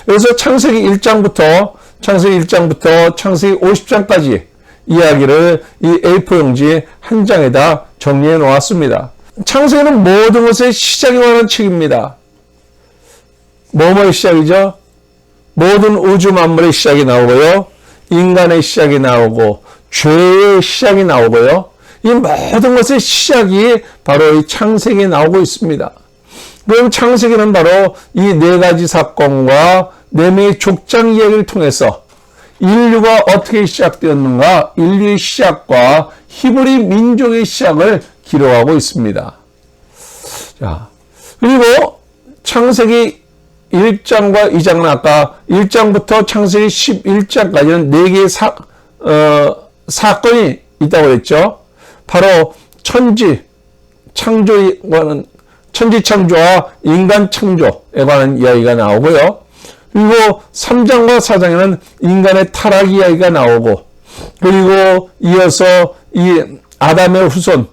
그래서 창세기 1장부터 창세기 50장까지 이야기를 이 A4 용지 한 장에다 정리해 놓았습니다. 창세기는 모든 것의 시작이 관한 책입니다. 뭐의 시작이죠? 모든 우주 만물의 시작이 나오고요. 인간의 시작이 나오고 죄의 시작이 나오고요. 이 모든 것의 시작이 바로 이 창세기에 나오고 있습니다. 그럼 창세기는 바로 이 네 가지 사건과 네 명의 족장 이야기를 통해서 인류가 어떻게 시작되었는가, 인류의 시작과 히브리 민족의 시작을 기록하고 있습니다. 자, 그리고 창세기 1장과 2장은 아까 1장부터 창세기 11장까지는 네 개의 사건이 있다고 했죠. 바로 천지 창조와 인간 창조에 관한 이야기가 나오고요. 그리고 3장과 4장에는 인간의 타락 이야기가 나오고, 그리고 이어서 이 아담의 후손,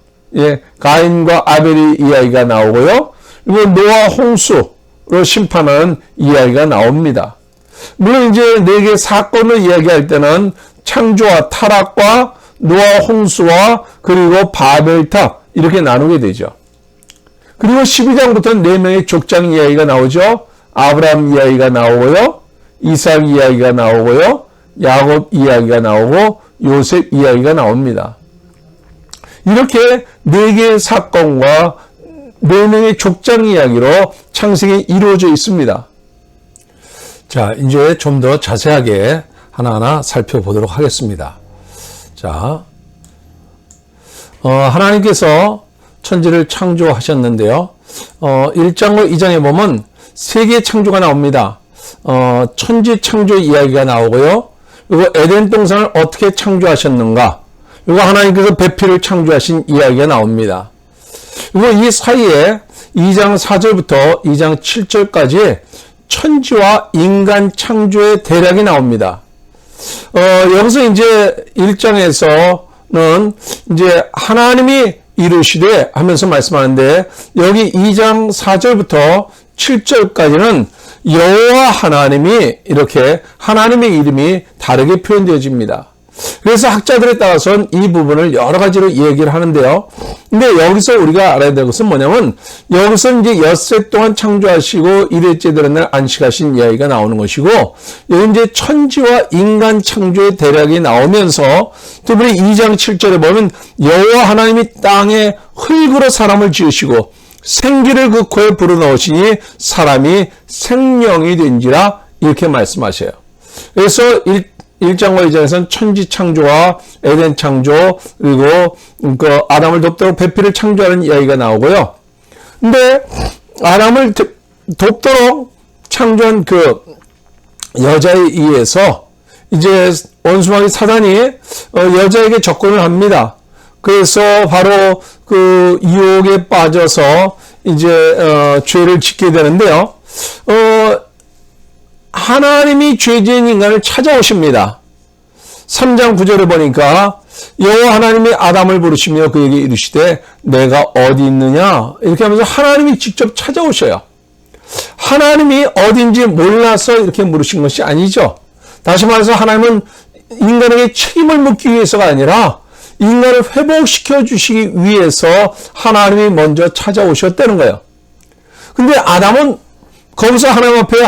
가인과 아벨의 이야기가 나오고요. 그리고 노아 홍수로 심판하는 이야기가 나옵니다. 물론 이제 네 개의 사건을 이야기할 때는 창조와 타락과 노아 홍수와 그리고 바벨탑 이렇게 나누게 되죠. 그리고 12장부터는 네 명의 족장 이야기가 나오죠. 아브라함 이야기가 나오고요. 이삭 이야기가 나오고요. 야곱 이야기가 나오고 요셉 이야기가 나옵니다. 이렇게 네 개의 사건과 네 명의 족장 이야기로 창세기 이루어져 있습니다. 자, 이제 좀 더 자세하게 하나하나 살펴보도록 하겠습니다. 자, 하나님께서 천지를 창조하셨는데요. 1장과 2장에 보면 세 개의 창조가 나옵니다. 천지 창조 이야기가 나오고요. 그리고 에덴 동산을 어떻게 창조하셨는가, 그리고 하나님께서 배필을 창조하신 이야기가 나옵니다. 그리고 이 사이에 2장 4절부터 2장 7절까지 천지와 인간 창조의 대략이 나옵니다. 여기서 이제 1장에서는 이제 하나님이 이루시되 하면서 말씀하는데, 여기 2장 4절부터 7절까지는 여호와 하나님이 이렇게 하나님의 이름이 다르게 표현되어집니다. 그래서 학자들에 따라서는 이 부분을 여러 가지로 얘기를 하는데요. 근데 여기서 우리가 알아야 될 것은 뭐냐면, 여기서 이제 엿새 동안 창조하시고 이레째 되는 날 안식하신 이야기가 나오는 것이고, 여기 이제 천지와 인간 창조의 대략이 나오면서 특별히 2장 7절에 보면 여호와 하나님이 땅에 흙으로 사람을 지으시고 생기를 그 코에 불어넣으시니 사람이 생명이 된지라 이렇게 말씀하셔요. 그래서 1장과 2장에서는 천지 창조와 에덴 창조, 그리고 그 아담을 돕도록 배필을 창조하는 이야기가 나오고요. 근데 아담을 돕도록 창조한 그 여자에 의해서 이제 원수마귀 사단이 여자에게 접근을 합니다. 그래서 바로 그 유혹에 빠져서 이제 죄를 짓게 되는데요. 하나님이 죄 지은 인간을 찾아오십니다. 3장 9절을 보니까 여호와 하나님이 아담을 부르시며 그에게 이르시되 내가 어디 있느냐, 이렇게 하면서 하나님이 직접 찾아오셔요. 하나님이 어딘지 몰라서 이렇게 물으신 것이 아니죠. 다시 말해서 하나님은 인간에게 책임을 묻기 위해서가 아니라 인간을 회복시켜 주시기 위해서 하나님이 먼저 찾아오셨다는 거예요. 근데 아담은 거기서 하나님 앞에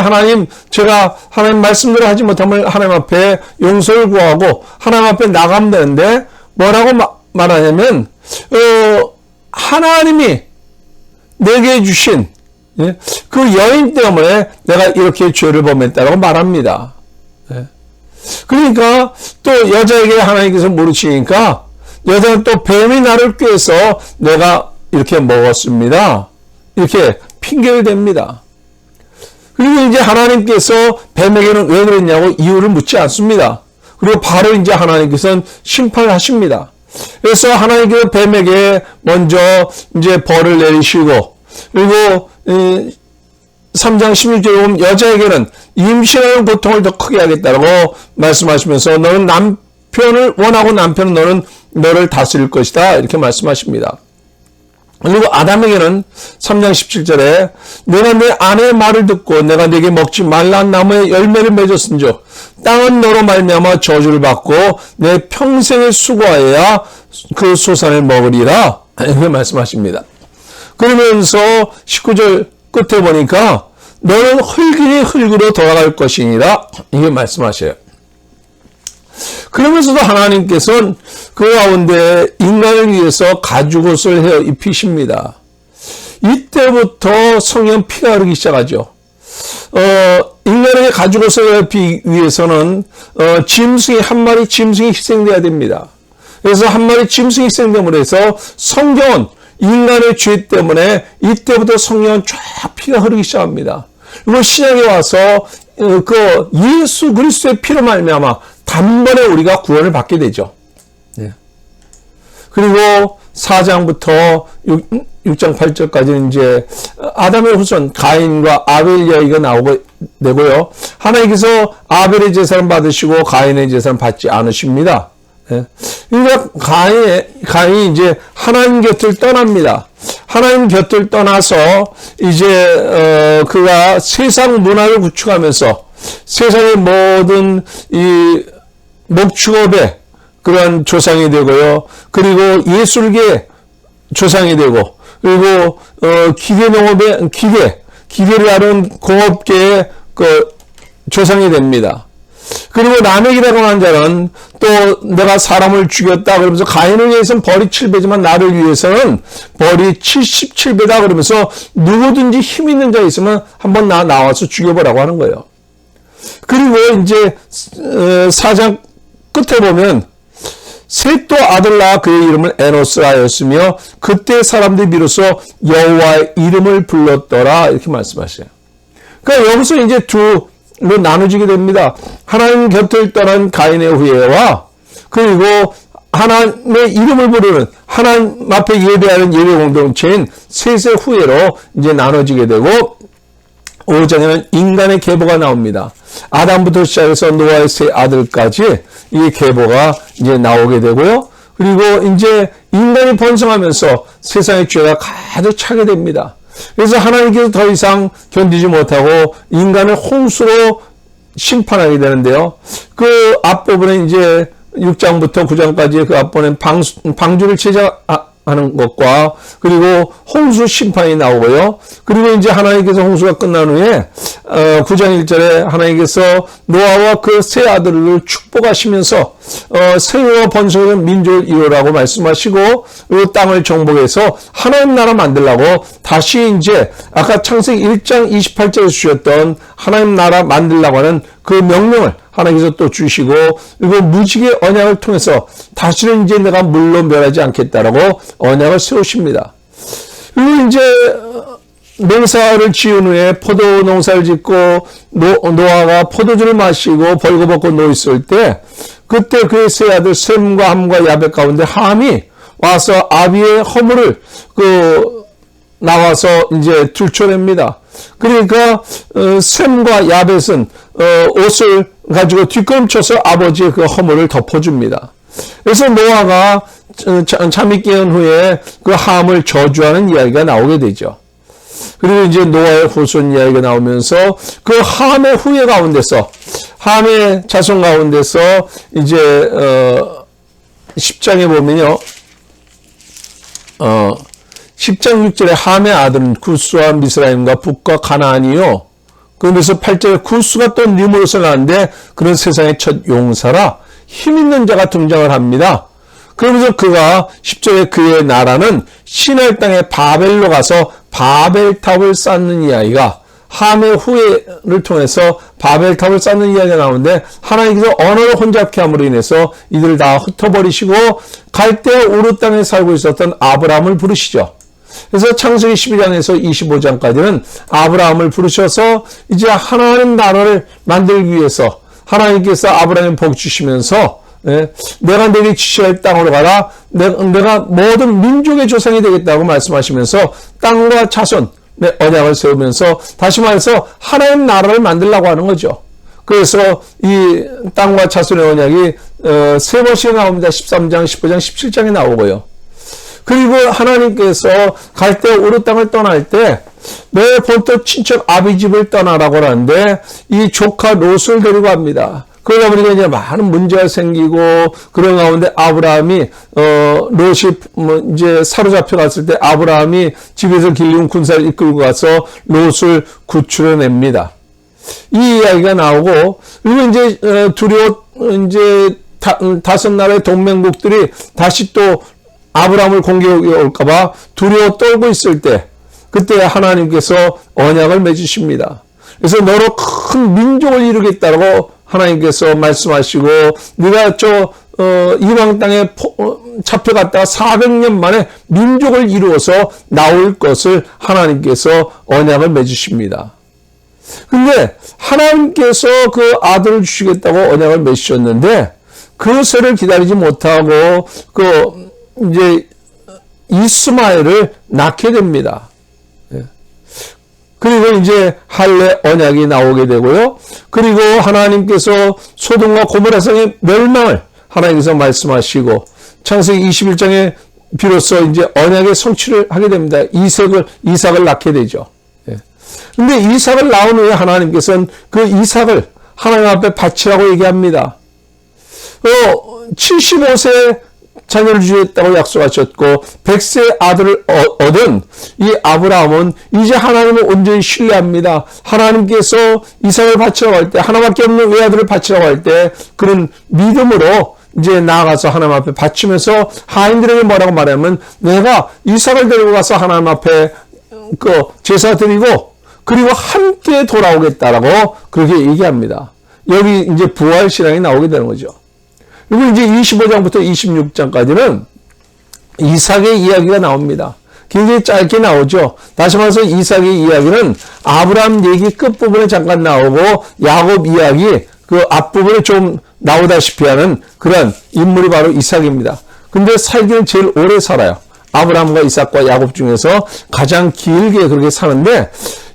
제가 하나님 말씀대로 하지 못하면 하나님 앞에 용서를 구하고 하나님 앞에 나가면 되는데 뭐라고 말하냐면, 하나님이 내게 주신 그 여인 때문에 내가 이렇게 죄를 범했다라고 말합니다. 그러니까 또 여자에게 하나님께서 물으시니까 여자는 또 뱀이 나를 꾀해서 내가 이렇게 먹었습니다, 이렇게 핑계를 댑니다. 그리고 이제 하나님께서 뱀에게는 왜 그랬냐고 이유를 묻지 않습니다. 그리고 바로 이제 하나님께서는 심판을 하십니다. 그래서 하나님께서 뱀에게 먼저 이제 벌을 내리시고, 그리고 3장 16절에 보면 여자에게는 임신하는 고통을 더 크게 하겠다고 말씀하시면서 너는 남편을 원하고 남편은 너를 다스릴 것이다, 이렇게 말씀하십니다. 그리고 아담에게는 3장 17절에 내가 내 아내의 말을 듣고 내가 네게 먹지 말란 나무의 열매를 맺었은즉 땅은 너로 말미암아 저주를 받고 내 평생을 수고하여야 그 소산을 먹으리라 이렇게 말씀하십니다. 그러면서 19절 끝에 보니까 너는 흙이니 흙으로 돌아갈 것이니라 이게 말씀하셔요. 그러면서도 하나님께서는 그 가운데 인간을 위해서 가죽옷을 헤어 입히십니다. 이때부터 성령 피가 흐르기 시작하죠. 인간에게 가죽옷을 입히기 위해서는 짐승이 한 마리 짐승이 희생돼야 됩니다. 그래서 한 마리 짐승이 희생됨으로 해서 성경은 인간의 죄 때문에 이때부터 성령은 쫙 피가 흐르기 시작합니다. 그리고 신약에 와서 그 예수 그리스도의 피로 말미암아 단번에 우리가 구원을 받게 되죠. 네. 그리고 4장부터 6장 8절까지는 이제 아담의 후손 가인과 아벨 이야기가 나오고 되고요. 하나님께서 아벨의 제사를 받으시고 가인의 제사를 받지 않으십니다. 네. 그러니까 가인이 이제 하나님 곁을 떠납니다. 하나님 곁을 떠나서 이제 그가 세상 문화를 구축하면서 세상의 모든 이 목축업의 그러한 조상이 되고요. 그리고 예술계 조상이 되고 그리고 기계농업의 기계를 하는 공업계의 그 조상이 됩니다. 그리고 라멕이라고 하는 자는 또 내가 사람을 죽였다 그러면서 가인을 위해서는 벌이 7배지만 나를 위해서는 벌이 77배다 그러면서 누구든지 힘 있는 자 있으면 한번 나와서 죽여보라고 하는 거예요. 그리고 이제 4장 끝에 보면 셋도 아들 낳아 그의 이름을 에노스라 하였으며 그때 사람들이 비로소 여호와의 이름을 불렀더라 이렇게 말씀하셔요. 그러니까 여기서 이제 두로 나눠지게 됩니다. 하나님 곁을 떠난 가인의 후예와 그리고 하나님의 이름을 부르는 하나님 앞에 예배하는 예배 공동체인 셋의 후예로 이제 나눠지게 되고 5장에는 인간의 계보가 나옵니다. 아담부터 시작해서 노아의 세 아들까지 이 계보가 이제 나오게 되고요. 그리고 이제 인간이 번성하면서 세상의 죄가 가득 차게 됩니다. 그래서 하나님께서 더 이상 견디지 못하고 인간을 홍수로 심판하게 되는데요. 그 앞부분에 이제 6장부터 9장까지의 그 앞부분에 방주를 제작하는 것과 그리고 홍수 심판이 나오고요. 그리고 이제 하나님께서 홍수가 끝난 후에 9장 1절에 하나님께서 노아와 그 세 아들을 축복하시면서 생육과 번성하는 민족을 이루라고 말씀하시고 그리고 땅을 정복해서 하나님 나라 만들라고 다시 이제 아까 창세기 1장 28절에 주셨던 하나님 나라 만들라고 하는 그 명령을 하나님께서 또 주시고 그리고 무지개 언약을 통해서 다시는 이제 내가 물로 멸하지 않겠다라고 언약을 세우십니다. 그리고 이제 농사를 지은 후에 포도 농사를 짓고 노아가 포도주를 마시고 벌거벗고 누워있을 때 그때 그의 세 아들 셈과 함과 야벳 가운데 함이 와서 아비의 허물을 나와서 이제 들춰냅니다. 그러니까 셈과 야벳은 옷을 가지고 뒷걸음쳐서 아버지의 그 허물을 덮어줍니다. 그래서 노아가 잠이 깨운 후에 그 함을 저주하는 이야기가 나오게 되죠. 그리고 이제 노아의 후손 이야기가 나오면서 그 함의 후예 가운데서 함의 자손 가운데서 이제 10장에 보면요. 10장 6절에 함의 아들은 구스와 미스라임과 북과 가나안이요. 그러면서 8절에 구스가 또 니므롯을 낳았는데 그런 세상의 첫 용사라 힘 있는 자가 등장을 합니다. 그러면서 그가 10절에 그의 나라는 시내 땅의 바벨로 가서 바벨탑을 쌓는 이야기가 함의 후예를 통해서 바벨탑을 쌓는 이야기가 나오는데 하나님께서 언어를 혼잡케 함으로 인해서 이들을 다 흩어버리시고 갈대아 우르 땅에 살고 있었던 아브라함을 부르시죠. 그래서 창세기 12장에서 25장까지는 아브라함을 부르셔서 이제 하나님 나라를 만들기 위해서 하나님께서 아브라함에 복 주시면서 내가 내게 지시할 땅으로 가라. 내가 모든 민족의 조상이 되겠다고 말씀하시면서 땅과 자손 언약을 세우면서 다시 말해서 하나님 나라를 만들려고 하는 거죠. 그래서 이 땅과 자손의 언약이 세 번씩 나옵니다. 13장, 15장, 17장에 나오고요. 그리고 하나님께서 갈대 우르 땅을 떠날 때 내 본토 친척 아비집을 떠나라고 하는데 이 조카 롯을 데리고 갑니다. 그러다 보니까 이제 많은 문제가 생기고 그런 가운데 아브라함이 롯이 이제 사로잡혀 갔을 때 아브라함이 집에서 길리운 군사를 이끌고 가서 롯을 구출해냅니다. 이 이야기가 나오고 그리고 이제 이제 다섯 나라의 동맹국들이 다시 또 아브라함을 공격해 올까봐 두려워 떨고 있을 때 그때 하나님께서 언약을 맺으십니다. 그래서 너로 큰 민족을 이루겠다고 하나님께서 말씀하시고 네가 이방 땅에 잡혀갔다가 400년 만에 민족을 이루어서 나올 것을 하나님께서 언약을 맺으십니다. 근데 하나님께서 그 아들을 주시겠다고 언약을 맺으셨는데 그 세를 기다리지 못하고 이제 이스마엘을 낳게 됩니다. 그리고 이제 할례 언약이 나오게 되고요. 그리고 하나님께서 소돔과 고모라 성의 멸망을 하나님께서 말씀하시고 창세기 21장에 비로소 이제 언약의 성취를 하게 됩니다. 이삭을 낳게 되죠. 근데 이삭을 낳은 후에 하나님께서는 그 이삭을 하나님 앞에 바치라고 얘기합니다. 75세 자녀를 주겠다고 약속하셨고 100세 아들을 얻은 이 아브라함은 이제 하나님을 온전히 신뢰합니다. 하나님께서 이삭을 바치라고 할 때 하나밖에 없는 외아들을 바치라고 할 때 그런 믿음으로 이제 나아가서 하나님 앞에 바치면서 하인들에게 뭐라고 말하면 내가 이삭을 데리고 가서 하나님 앞에 제사 드리고 그리고 함께 돌아오겠다라고 그렇게 얘기합니다. 여기 이제 부활 신앙이 나오게 되는 거죠. 그리고 이제 25장부터 26장까지는 이삭의 이야기가 나옵니다. 굉장히 짧게 나오죠. 다시 말해서 이삭의 이야기는 아브라함 얘기 끝부분에 잠깐 나오고 야곱 이야기 그 앞부분에 좀 나오다시피 하는 그런 인물이 바로 이삭입니다. 근데 살기는 제일 오래 살아요. 아브라함과 이삭과 야곱 중에서 가장 길게 그렇게 사는데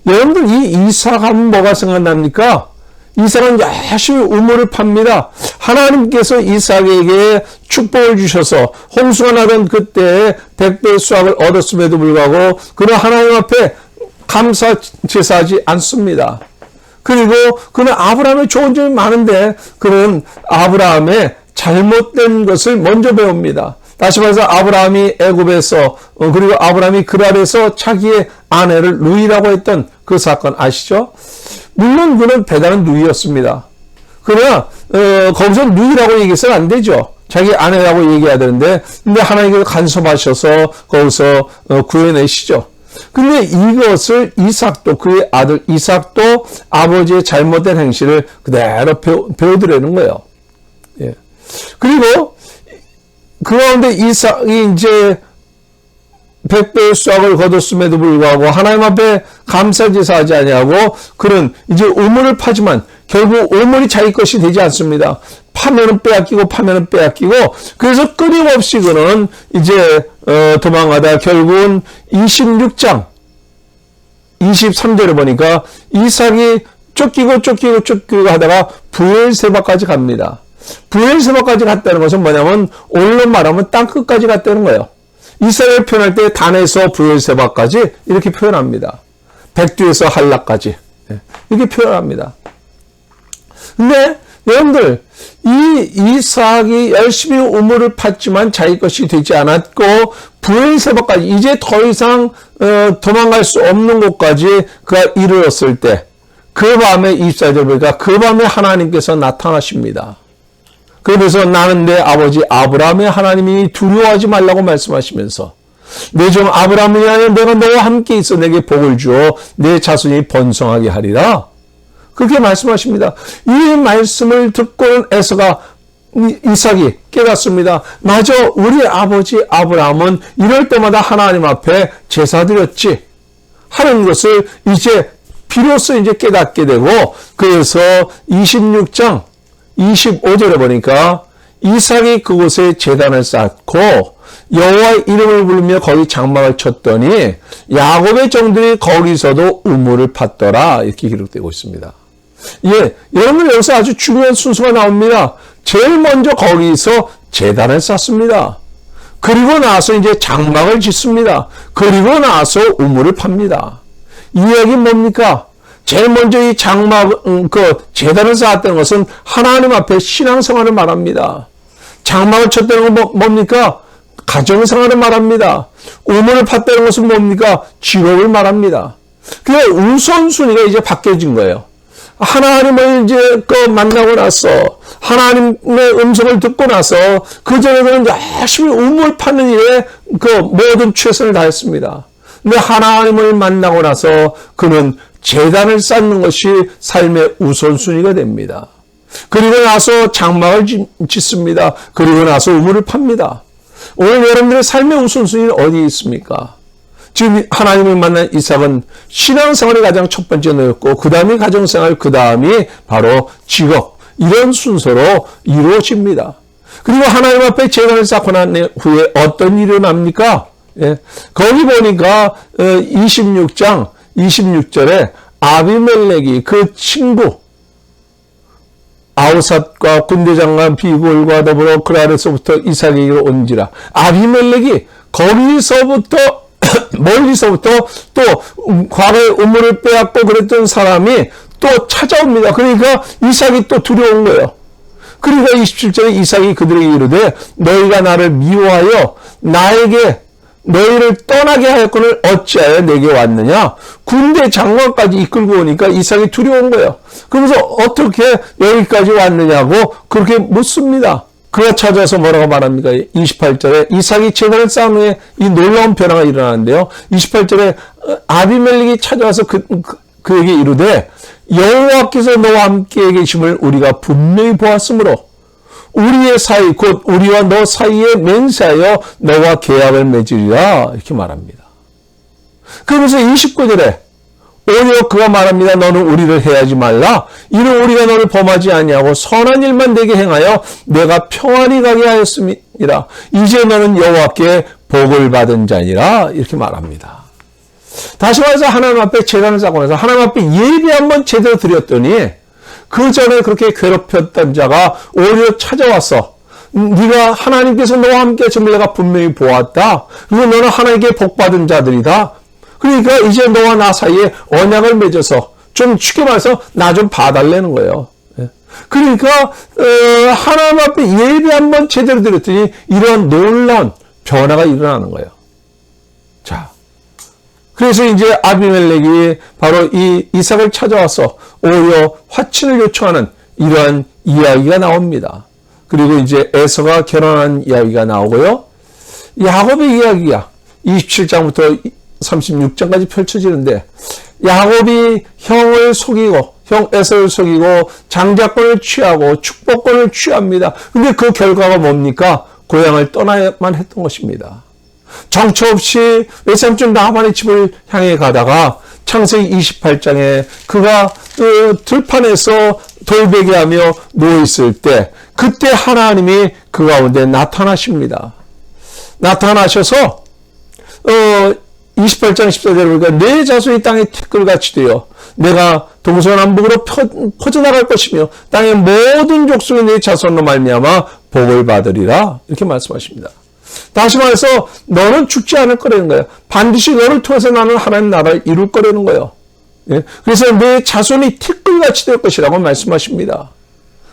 여러분들 이 이삭 하면 뭐가 생각납니까? 이삭은 열심히 우물을 팝니다. 하나님께서 이삭에게 축복을 주셔서 홍수가 나던 그때 100배의 수확을 얻었음에도 불구하고 그는 하나님 앞에 감사 제사하지 않습니다. 그리고 그는 아브라함의 좋은 점이 많은데 그는 아브라함의 잘못된 것을 먼저 배웁니다. 다시 말해서 아브라함이 애굽에서 그리고 아브라함이 그랄에서 자기의 아내를 누이라고 했던 그 사건 아시죠? 물론 그는 대단한 누이였습니다. 그러나 거기서 누이라고 얘기해서는 안 되죠. 자기 아내라고 얘기해야 되는데 근데 하나님께서 간섭하셔서 거기서 구해내시죠. 근데 이것을 이삭도 그의 아들 이삭도 아버지의 잘못된 행실을 그대로 배워드리는 거예요. 예. 그리고 그 가운데 이삭이 이제 100배의 수확을 거뒀음에도 불구하고 하나님 앞에 감사제사하지 아니하고 그는 이제 우물을 파지만 결국 우물이 자기 것이 되지 않습니다. 파면은 빼앗기고 파면은 빼앗기고 그래서 끊임없이 그는 이제 도망가다 결국은 26장 23절에 보니까 이삭이 쫓기고 하다가 브엘세바까지 갑니다. 브엘세바까지 갔다는 것은 뭐냐면 오늘로 말하면 땅끝까지 갔다는 거예요. 이스라엘 표현할 때 단에서 브엘세바까지 이렇게 표현합니다. 백두에서 할라까지 이렇게 표현합니다. 근데 여러분들 이 이삭이 열심히 우물을 팠지만 자기 것이 되지 않았고 브엘세바까지 이제 더 이상 도망갈 수 없는 곳까지 그가 이르렀을 때 그 밤에 24절 보니까 그 밤에 하나님께서 나타나십니다. 그래서 나는 내 아버지 아브라함의 하나님이 두려워하지 말라고 말씀하시면서 내 종 아브라함이 아니라 내가 너와 함께 있어 내게 복을 주어 내 자손이 번성하게 하리라. 그렇게 말씀하십니다. 이 말씀을 듣고는 에서가 이삭이 깨닫습니다. 맞아, 우리 아버지 아브라함은 이럴 때마다 하나님 앞에 제사 드렸지 하는 것을 이제 비로소 이제 깨닫게 되고 그래서 26장 25절에 보니까 이삭이 그곳에 제단을 쌓고 여호와의 이름을 부르며 거기 장막을 쳤더니 야곱의 종들이 거기서도 우물을 팠더라 이렇게 기록되고 있습니다. 예, 여러분 여기서 아주 중요한 순서가 나옵니다. 제일 먼저 거기서 제단을 쌓습니다. 그리고 나서 이제 장막을 짓습니다. 그리고 나서 우물을 팝니다. 이 이야기 뭡니까? 제일 먼저 이 장막, 제단을 쌓았다는 것은 하나님 앞에 신앙생활을 말합니다. 장막을 쳤다는 건 뭡니까? 가정생활을 말합니다. 우물을 팠다는 것은 뭡니까? 직업을 말합니다. 그 우선순위가 이제 바뀌어진 거예요. 하나님을 이제 만나고 나서, 하나님의 음성을 듣고 나서, 그전에는 열심히 우물 파는 일에 모든 최선을 다했습니다. 근데 하나님을 만나고 나서 그는 제단을 쌓는 것이 삶의 우선순위가 됩니다. 그리고 나서 장막을 짓습니다. 그리고 나서 우물을 팝니다. 오늘 여러분들의 삶의 우선순위는 어디에 있습니까? 지금 하나님을 만난 이삭은 신앙생활이 가장 첫 번째 놓였고, 그 다음이 가정생활, 그 다음이 바로 직업, 이런 순서로 이루어집니다. 그리고 하나님 앞에 제단을 쌓고 난 후에 어떤 일이 일어납니까? 예. 거기 보니까 26장 26절에 아비멜렉이 그 친구 아우삿과 군대장관 비골과 더불어 그 아래서부터 이삭에게로 온지라. 아비멜렉이 거기서부터 멀리서부터 또 과거에 우물을 빼앗고 그랬던 사람이 또 찾아옵니다. 그러니까 이삭이 또 두려운 거예요. 그러니까 27절에 이삭이 그들에게 이르되 너희가 나를 미워하여 나에게 너희를 떠나게 하였거늘 어찌하여 내게 왔느냐? 군대 장관까지 이끌고 오니까 이삭이 두려운 거예요. 그러면서 어떻게 여기까지 왔느냐고 그렇게 묻습니다. 그가 찾아서 뭐라고 말합니까? 28절에 이삭이 제단을 쌓은 후에 이 놀라운 변화가 일어나는데요. 28절에 아비멜렉이 찾아와서 그에게 이르되 여호와께서 너와 함께 계심을 우리가 분명히 보았으므로 우리의 사이 곧 우리와 너 사이에 맹세하여 너와 계약을 맺으리라 이렇게 말합니다. 그러면서 29절에 오히려 그가 말합니다. 너는 우리를 해하지 말라. 이는 우리가 너를 범하지 아니하고 선한 일만 내게 행하여 내가 평안히 가게 하였음이라. 이제 너는 여호와께 복을 받은 자니라 이렇게 말합니다. 다시 말해서 하나님 앞에 제단을 쌓고 나서 하나님 앞에 예배 한번 제대로 드렸더니 그 전에 그렇게 괴롭혔던 자가 오히려 찾아와서 네가 하나님께서 너와 함께 하심을 내가 분명히 보았다. 그리고 너는 하나님께 복받은 자들이다. 그러니까 이제 너와 나 사이에 언약을 맺어서 좀 쉽게 말해서 나 좀 봐달라는 거예요. 그러니까 하나님 앞에 예배 한번 제대로 드렸더니 이런 놀라운 변화가 일어나는 거예요. 자, 그래서 이제 아비멜렉이 바로 이 이삭을 찾아와서 오히려 화친을 요청하는 이러한 이야기가 나옵니다. 그리고 이제 에서가 결혼한 이야기가 나오고요. 야곱의 이야기가 27장부터 36장까지 펼쳐지는데 야곱이 형을 속이고 형 에서를 속이고 장자권을 취하고 축복권을 취합니다. 근데 그 결과가 뭡니까? 고향을 떠나야만 했던 것입니다. 정처 없이 외삼촌 라반의 집을 향해 가다가 창세기 28장에 그가 들판에서 돌베개하며 누워있을 때 그때 하나님이 그 가운데 나타나십니다. 나타나셔서 28장 14절에 보니까 내 자손이 땅에 티끌같이 되어 내가 동서남북으로 퍼져나갈 것이며 땅의 모든 족속이 내 자손으로 말미암아 복을 받으리라 이렇게 말씀하십니다. 다시 말해서 너는 죽지 않을 거라는 거예요. 반드시 너를 통해서 나는 하나님 나라를 이룰 거라는 거예요. 예? 그래서 내 자손이 티끌같이 될 것이라고 말씀하십니다.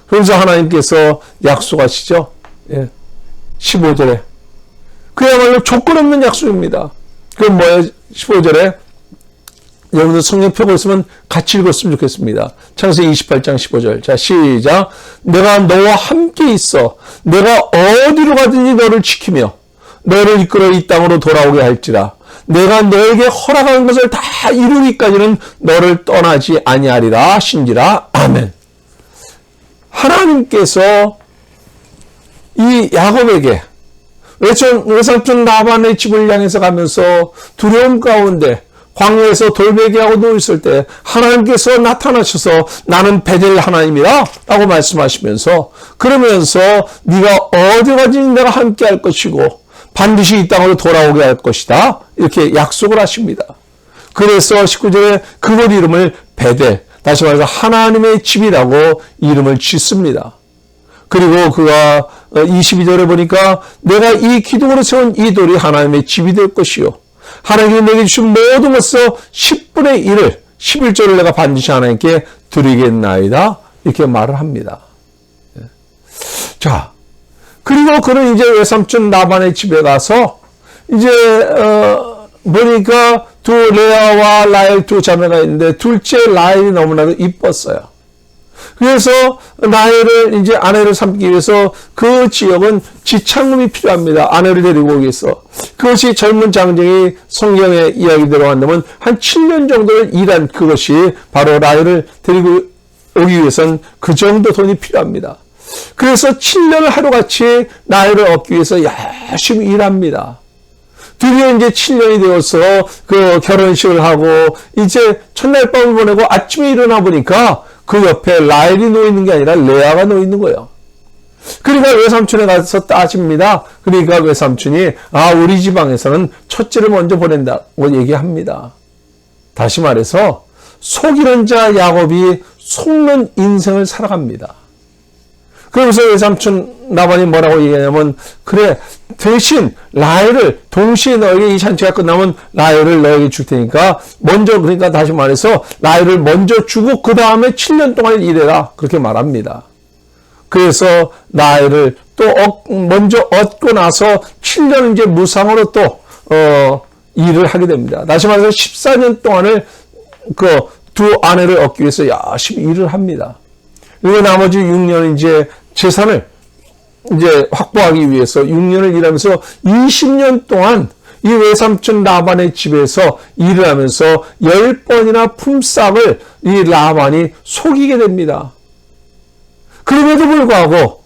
그래서 하나님께서 약속하시죠. 예. 15절에 그야말로 조건 없는 약속입니다. 그건 뭐예요? 15절에 여러분들 성경 펴고 있으면 같이 읽었으면 좋겠습니다. 창세기 28장 15절. 자, 시작. 내가 너와 함께 있어. 내가 어디로 가든지 너를 지키며 너를 이끌어 이 땅으로 돌아오게 할지라. 내가 너에게 허락한 것을 다 이루기까지는 너를 떠나지 아니하리라 하신지라. 아멘. 하나님께서 이 야곱에게 외삼촌 라반의 집을 향해서 가면서 두려움 가운데 광야에서 돌베개하고 누워있을 때 하나님께서 나타나셔서 나는 베델 하나님이라 라고 말씀하시면서 그러면서 네가 어디 가든지 내가 함께 할 것이고 반드시 이 땅으로 돌아오게 할 것이다 이렇게 약속을 하십니다. 그래서 19절에 그곳 이름을 베델 다시 말해서 하나님의 집이라고 이름을 짓습니다. 그리고 그가 22절에 보니까 내가 이 기둥으로 세운 이 돌이 하나님의 집이 될 것이요. 하나님이 내게 주신 모든 것에서 10분의 1을 11조를 내가 반드시 하나님께 드리겠나이다. 이렇게 말을 합니다. 자, 그리고 그는 이제 외삼촌 라반의 집에 가서 이제 보니까 두 레아와 라헬 두 자매가 있는데 둘째 라헬이 너무나도 이뻤어요. 그래서 라헬을 이제 아내를 삼기 위해서 그 지역은 지창금이 필요합니다. 아내를 데리고 오기 위해서. 그것이 젊은 장정이 성경의 이야기대로 한다면 한 7년 정도를 일한 그것이 바로 라헬을 데리고 오기 위해서는 그 정도 돈이 필요합니다. 그래서 7년을 하루같이 라헬을 얻기 위해서 열심히 일합니다. 드디어 이제 7년이 되어서 그 결혼식을 하고 이제 첫날 밤을 보내고 아침에 일어나 보니까 그 옆에 라헬이 놓여 있는 게 아니라 레아가 놓여 있는 거예요. 그러니까 외삼촌에 가서 따집니다. 그러니까 외삼촌이 우리 지방에서는 첫째를 먼저 보낸다고 얘기합니다. 다시 말해서 속이는 자 야곱이 속는 인생을 살아갑니다. 그러면서 외삼촌 라반이 뭐라고 얘기하냐면 그래 대신 라헬을 동시에 너에게 이 잔치가 끝나면 라헬을 너에게 줄 테니까 먼저 그러니까 다시 말해서 라헬을 먼저 주고 그 다음에 7년 동안 일해라 그렇게 말합니다. 그래서 라헬을 또 먼저 얻고 나서 7년 이제 무상으로 또 일을 하게 됩니다. 다시 말해서 14년 동안을 그 두 아내를 얻기 위해서 열심히 일을 합니다. 그리고 나머지 6년 이제 재산을 이제 확보하기 위해서 6년을 일하면서 20년 동안 이 외삼촌 라반의 집에서 일을 하면서 10번이나 품삯을 이 라반이 속이게 됩니다. 그럼에도 불구하고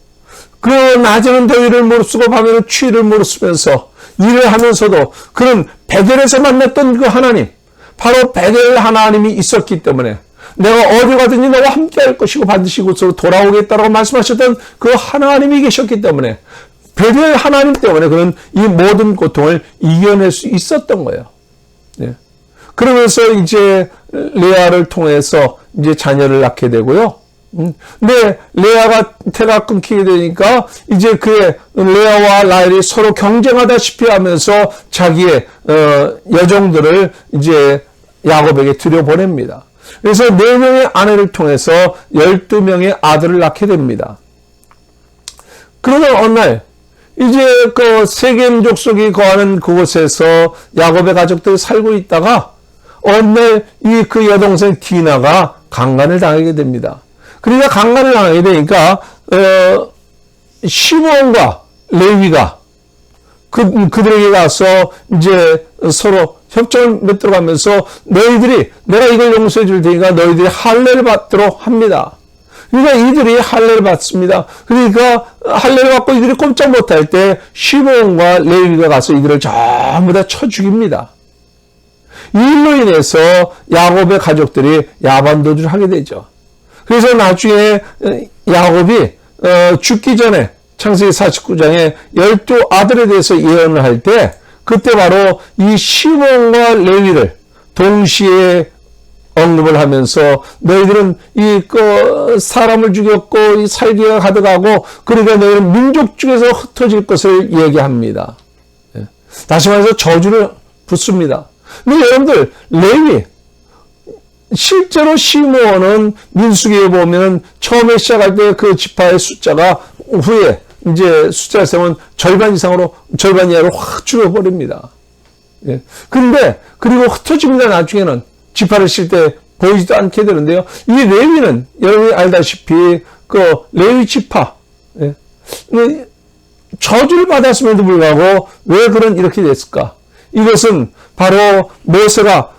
그 낮에는 더위를 무릅쓰고 밤에는 추위를 무릅쓰면서 일을 하면서도 그는 베델에서 만났던 그 하나님, 바로 베델 하나님이 있었기 때문에 내가 어디 가든지 너와 함께 할 것이고 반드시 곳으로 돌아오겠다라고 말씀하셨던 그 하나님이 계셨기 때문에 베델 하나님 때문에 그는 이 모든 고통을 이겨낼 수 있었던 거예요. 네. 그러면서 이제 레아를 통해서 이제 자녀를 낳게 되고요. 근데 레아가 태가 끊기게 되니까 이제 그의 레아와 라헬이 서로 경쟁하다시피 하면서 자기의 여종들을 이제 야곱에게 들여보냅니다. 그래서 4명의 아내를 통해서 12명의 아들을 낳게 됩니다. 그러던 어느 날 이제 그 세겜 족속이 거하는 그곳에서 야곱의 가족들이 살고 있다가 어느 날 이 그 여동생 디나가 강간을 당하게 됩니다. 그러니까 강간을 당하게 되니까 시므온과 레위가 그들에게 가서 이제 서로 협정을 맺도록 하면서 너희들이 내가 이걸 용서해 줄 테니까 너희들이 할례를 받도록 합니다. 그러니까 이들이 할례를 받습니다. 그러니까 할례를 받고 이들이 꼼짝 못할 때 시므온과 레위가 가서 이들을 전부 다 쳐 죽입니다. 이 일로 인해서 야곱의 가족들이 야반도주를 하게 되죠. 그래서 나중에 야곱이 죽기 전에 창세기 49장에 12아들에 대해서 예언을 할 때 그때 바로 이 시몬과 레위를 동시에 언급을 하면서 너희들은 사람을 죽였고 이 살기가 가득하고 그러니까 너희는 민족 중에서 흩어질 것을 얘기합니다. 다시 말해서 저주를 붙습니다. 근데 여러분들 레위 실제로 시므온은 민수기에 보면 처음에 시작할 때 그 지파의 숫자가 후에 이제 숫자를 세면 절반 이하로 확 줄어버립니다. 예. 근데 그리고 흩어집니다. 나중에는 지파를 실 때 보이지도 않게 되는데요. 이 레위는 여러분이 알다시피 그 레위 지파 저주를 받았음에도 불구하고 왜 이렇게 됐을까? 이것은 바로 모세가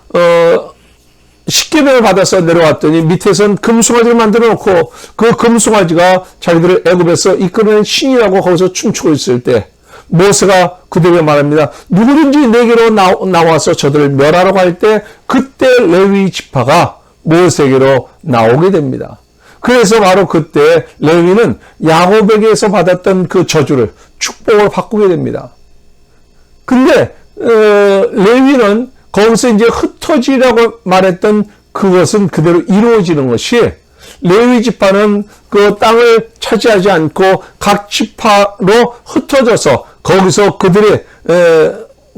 십계명을 받아서 내려왔더니 밑에선 금송아지를 만들어 놓고 그 금송아지가 자기들을 애굽에서 이끌어낸 신이라고 거기서 춤추고 있을 때 모세가 그들에게 말합니다. 누구든지 내게로 나와서 저들을 멸하라고 할 때 그때 레위 지파가 모세에게로 나오게 됩니다. 그래서 바로 그때 레위는 야곱에게서 받았던 그 저주를 축복을 바꾸게 됩니다. 근데 레위는 거기서 이제 흩어지라고 말했던 그것은 그대로 이루어지는 것이 레위 지파는 그 땅을 차지하지 않고 각 지파로 흩어져서 거기서 그들이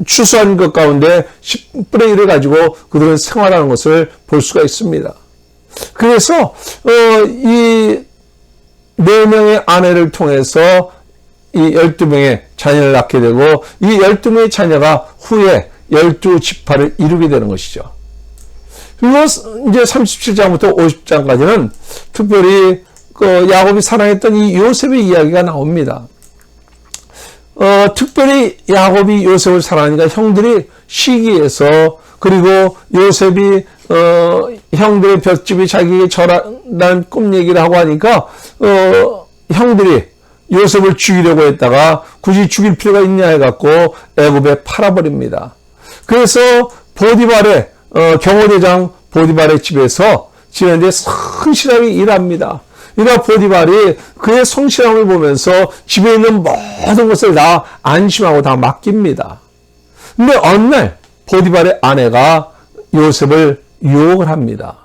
추수한 것 가운데 10분의 1을 가지고 그들은 생활하는 것을 볼 수가 있습니다. 그래서 이 4명의 아내를 통해서 이 12명의 자녀를 낳게 되고 이 12명의 자녀가 후에 12지파를 이루게 되는 것이죠. 그리고 이제 37장부터 50장까지는 특별히 그 야곱이 사랑했던 이 요셉의 이야기가 나옵니다. 특별히 야곱이 요셉을 사랑하니까 형들이 시기해서, 그리고 요셉이 형들의 볏집이 자기에게 절한다는 꿈 얘기를 하고 하니까 형들이 요셉을 죽이려고 했다가 굳이 죽일 필요가 있냐 해갖고 애굽에 팔아버립니다. 그래서 보디발의 경호대장 보디발의 집에서 지내는데 성실하게 일합니다. 그러니까 보디발이 그의 성실함을 보면서 집에 있는 모든 것을 다 안심하고 다 맡깁니다. 근데 어느 날 보디발의 아내가 요셉을 유혹을 합니다.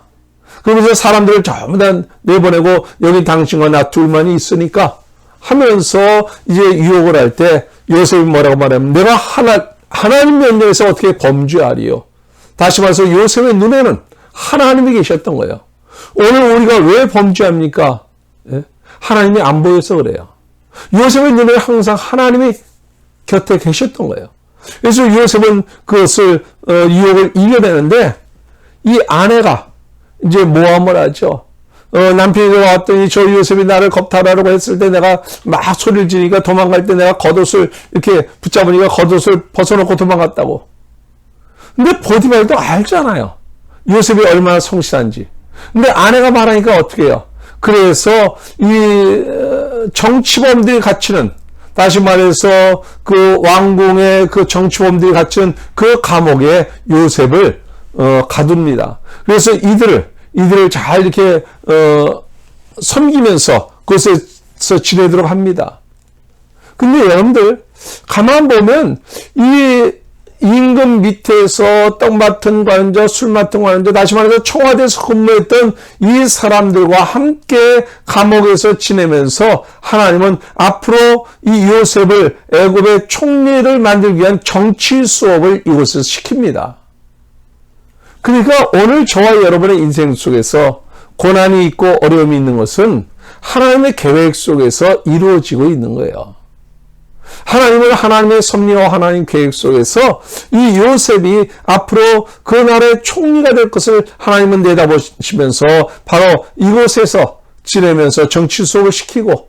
그러면서 사람들을 전부 다 내보내고 여기 당신과 나 둘만이 있으니까 하면서 이제 유혹을 할 때 요셉이 뭐라고 말하면 내가 하나님 면전에서 어떻게 범죄하리요. 다시 말해서 요셉의 눈에는 하나님이 계셨던 거예요. 오늘 우리가 왜 범죄합니까? 하나님이 안 보여서 그래요. 요셉의 눈에 항상 하나님이 곁에 계셨던 거예요. 그래서 요셉은 그것을 유혹을 이겨내는데 이 아내가 이제 모함을 하죠. 남편이 왔더니 저 요셉이 나를 겁탈하라고 했을 때 내가 막 소리를 지르니까 도망갈 때 내가 겉옷을 이렇게 붙잡으니까 겉옷을 벗어놓고 도망갔다고. 근데 보디발도 알잖아요. 요셉이 얼마나 성실한지. 근데 아내가 말하니까 어떻게 해요? 그래서 이 정치범들이 갇히는, 다시 말해서 그 왕궁의 그 정치범들이 갇히는 그 감옥에 요셉을 가둡니다. 그래서 이들을 잘 이렇게 섬기면서 그곳에서 지내도록 합니다. 근데 여러분들 가만 보면 이 임금 밑에서 떡 맡은 관저, 술 맡은 관저, 다시 말해서 청와대에서 근무했던 이 사람들과 함께 감옥에서 지내면서 하나님은 앞으로 이 요셉을 애굽의 총리를 만들기 위한 정치 수업을 이곳에서 시킵니다. 그러니까 오늘 저와 여러분의 인생 속에서 고난이 있고 어려움이 있는 것은 하나님의 계획 속에서 이루어지고 있는 거예요. 하나님은 하나님의 섭리와 하나님 계획 속에서 이 요셉이 앞으로 그 나라의 총리가 될 것을 하나님은 내다보시면서 바로 이곳에서 지내면서 정치 수업을 시키고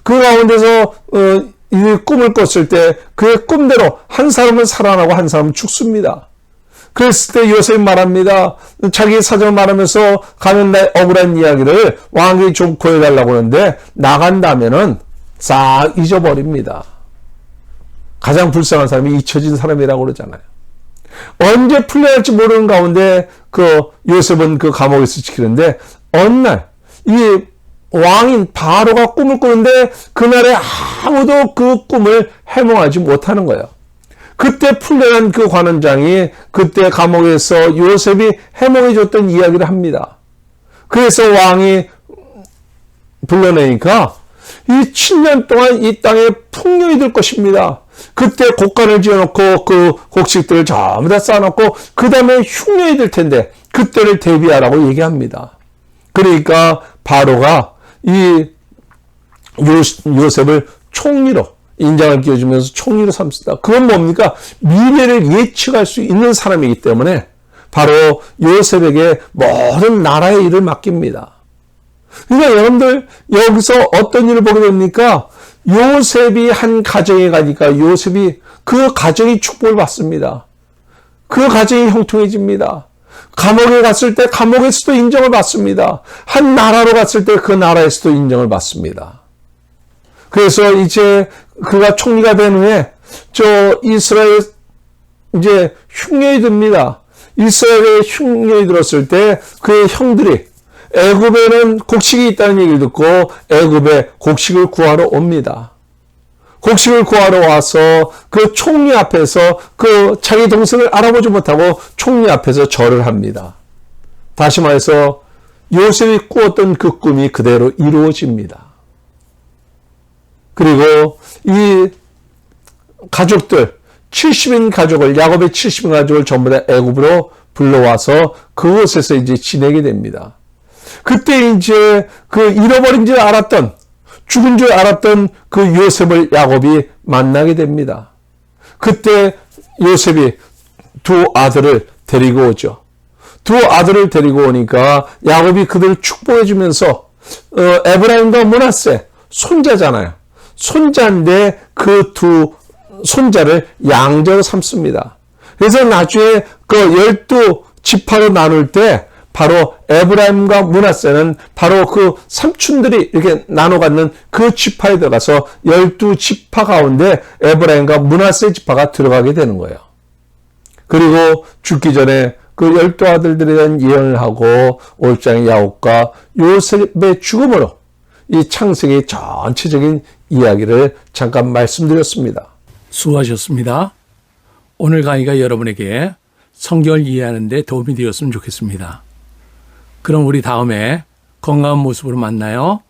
그 가운데서 이 꿈을 꿨을 때 그의 꿈대로 한 사람은 살아나고 한 사람은 죽습니다. 그랬을 때 요셉이 말합니다. 자기 사정을 말하면서 가면 나의 억울한 이야기를 왕에게 좀 고해달라고 하는데 나간다면은 싹 잊어버립니다. 가장 불쌍한 사람이 잊혀진 사람이라고 그러잖아요. 언제 풀려날지 모르는 가운데 그 요셉은 그 감옥에서 지키는데 어느 날 이 왕인 바로가 꿈을 꾸는데 그날에 아무도 그 꿈을 해몽하지 못하는 거예요. 그때 풀려난 그 관원장이 그때 감옥에서 요셉이 해몽해줬던 이야기를 합니다. 그래서 왕이 불러내니까 이 7년 동안 이 땅에 풍년이 될 것입니다. 그때 곡간을 지어놓고 그 곡식들을 전부 다 쌓아놓고 그 다음에 흉년이 될 텐데 그때를 대비하라고 얘기합니다. 그러니까 바로가 이 요셉을 총리로 인장을 끼워주면서 총리로 삼습니다. 그건 뭡니까? 미래를 예측할 수 있는 사람이기 때문에 바로 요셉에게 모든 나라의 일을 맡깁니다. 그러니까 여러분들 여기서 어떤 일을 보게 됩니까? 요셉이 한 가정에 가니까 요셉이 그 가정이 축복을 받습니다. 그 가정이 형통해집니다. 감옥에 갔을 때 감옥에서도 인정을 받습니다. 한 나라로 갔을 때 그 나라에서도 인정을 받습니다. 그래서 이제 그가 총리가 된 후에 이스라엘 이제 흉년이 듭니다. 이스라엘에 흉년이 들었을 때 그의 형들이 애굽에는 곡식이 있다는 얘기를 듣고 애굽에 곡식을 구하러 옵니다. 곡식을 구하러 와서 그 총리 앞에서 그 자기 동생을 알아보지 못하고 총리 앞에서 절을 합니다. 다시 말해서 요셉이 꾸었던 그 꿈이 그대로 이루어집니다. 그리고 이 가족들, 70인 가족을, 야곱의 70인 가족을 전부 다 애굽으로 불러와서 그곳에서 이제 지내게 됩니다. 그때 이제 그 잃어버린 줄 알았던, 죽은 줄 알았던 그 요셉을 야곱이 만나게 됩니다. 그때 요셉이 두 아들을 데리고 오죠. 두 아들을 데리고 오니까 야곱이 그들을 축복해 주면서 에브라임과 므낫세 손자잖아요. 손자인데 그 두 손자를 양자로 삼습니다. 그래서 나중에 그 12지파로 나눌 때 바로 에브라임과 므낫세는 바로 그 삼촌들이 이렇게 나눠 갖는 그 지파에 들어가서 12지파 가운데 에브라임과 므낫세 지파가 들어가게 되는 거예요. 그리고 죽기 전에 그 12아들들에 대한 예언을 하고 5장의 야곱과 요셉의 죽음으로 이 창세기의 전체적인 이야기를 잠깐 말씀드렸습니다. 수고하셨습니다. 오늘 강의가 여러분에게 성경을 이해하는 데 도움이 되었으면 좋겠습니다. 그럼 우리 다음에 건강한 모습으로 만나요.